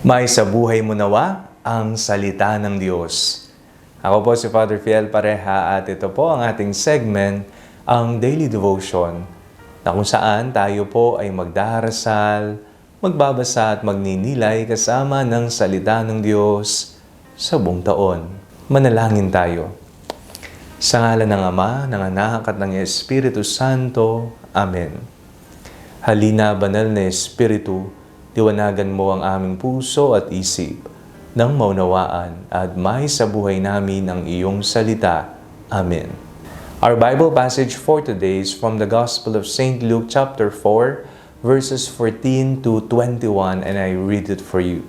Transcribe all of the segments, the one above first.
May sa buhay mo nawa ang salita ng Diyos. Ako po si Father Fiel Pareha at ito po ang ating segment, ang Daily Devotion, na kung saan tayo po ay magdarasal, magbabasa at magninilay kasama ng salita ng Diyos sa buong taon. Manalangin tayo. Sa ngalan ng Ama, ng Anak at ng Espiritu Santo. Amen. Halina, banal na Espiritu, liwanagan mo ang aming puso at isip nang maunawaan at may sa buhay namin ang iyong salita. Amen. Our Bible passage for today is from the Gospel of St. Luke chapter 4, verses 14 to 21, and I read it for you.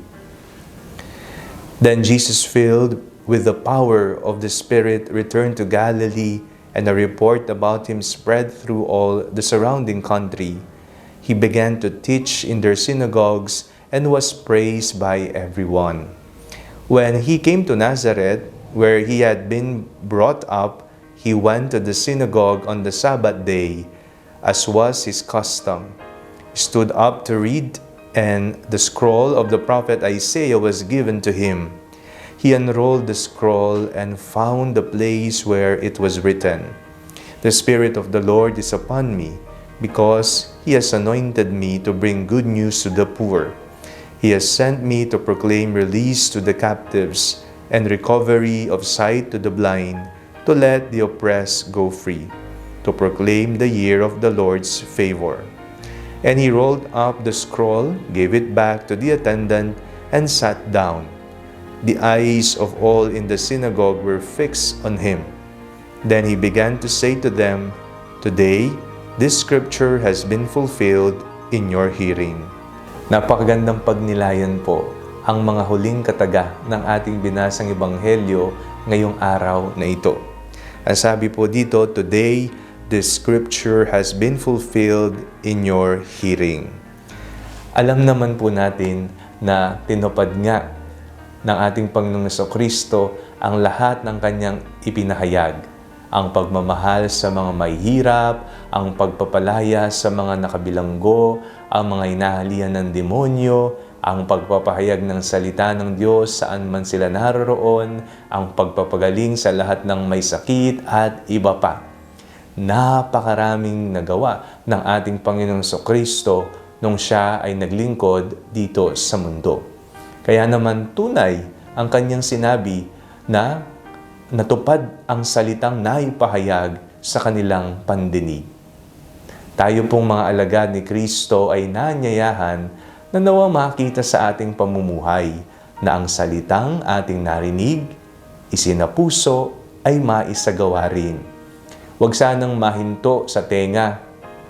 Then Jesus, filled with the power of the Spirit, returned to Galilee, and a report about him spread through all the surrounding country. He began to teach in their synagogues and was praised by everyone. When he came to Nazareth, where he had been brought up, he went to the synagogue on the Sabbath day, as was his custom. He stood up to read, and the scroll of the prophet Isaiah was given to him. He unrolled the scroll and found the place where it was written, "The Spirit of the Lord is upon me, because He has anointed me to bring good news to the poor. He has sent me to proclaim release to the captives and recovery of sight to the blind, to let the oppressed go free, to proclaim the year of the Lord's favor." And he rolled up the scroll, gave it back to the attendant, and sat down. The eyes of all in the synagogue were fixed on him. Then he began to say to them, "Today, this scripture has been fulfilled in your hearing." Napakagandang pagnilayan po ang mga huling kataga ng ating binasang ebanghelyo ngayong araw na ito. Ang sabi po dito, "Today, this scripture has been fulfilled in your hearing." Alam naman po natin na tinupad nga ng ating Panginoong Jesucristo ang lahat ng kanyang ipinahayag. Ang pagmamahal sa mga mahihirap, ang pagpapalaya sa mga nakabilanggo, ang mga inahalian ng demonyo, ang pagpapahayag ng salita ng Diyos saan man sila naroroon, ang pagpapagaling sa lahat ng may sakit at iba pa. Napakaraming nagawa ng ating Panginoong Jesucristo nung siya ay naglingkod dito sa mundo. Kaya naman tunay ang kanyang sinabi na natupad ang salitang naipahayag sa kanilang pandinig. Tayo pong mga alagad ni Kristo ay naanyayahan na nawa makita sa ating pamumuhay na ang salitang ating narinig, isinapuso ay maisagawa rin. Huwag sanang mahinto sa tenga,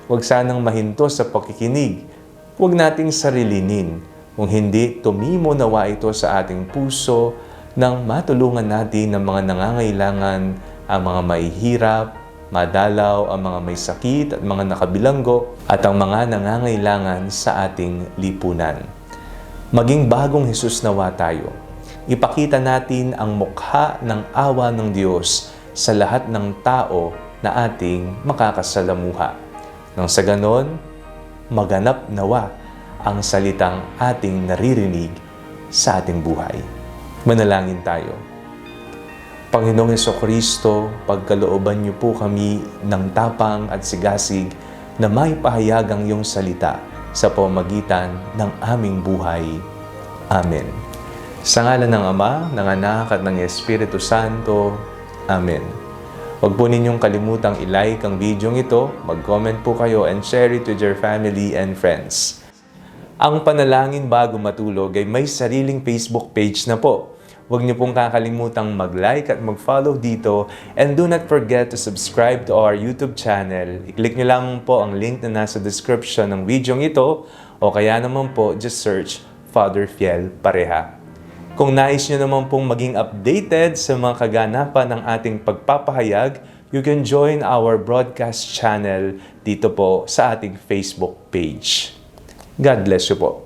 huwag sanang mahinto sa pakikinig, huwag nating sarilinin, kung hindi tumimo nawa ito sa ating puso nang matulungan natin ang mga nangangailangan, ang mga mahihirap, madalaw, ang mga may sakit at mga nakabilanggo, at ang mga nangangailangan sa ating lipunan. Maging bagong Hesus nawa tayo. Ipakita natin ang mukha ng awa ng Diyos sa lahat ng tao na ating makakasalamuha. Nang sa ganon, maganap nawa ang salitang ating naririnig sa ating buhay. Manalangin tayo. Panginoong Jesucristo, pagkalooban niyo po kami ng tapang at sigasig na may pahayag ang iyong salita sa pamamagitan ng aming buhay. Amen. Sa ngalan ng Ama, ng Anak at ng Espiritu Santo. Amen. Huwag po ninyong kalimutang i-like ang video ito, mag-comment po kayo, and share it with your family and friends. Ang Panalangin Bago Matulog ay may sariling Facebook page na po. Huwag niyo pong kakalimutang mag-like at mag-follow dito, and do not forget to subscribe to our YouTube channel. I-click niyo lang po ang link na nasa description ng video ito, o kaya naman po just search Father Fiel Pareha. Kung nais niyo naman pong maging updated sa mga kaganapan ng ating pagpapahayag, you can join our broadcast channel dito po sa ating Facebook page. God bless you po.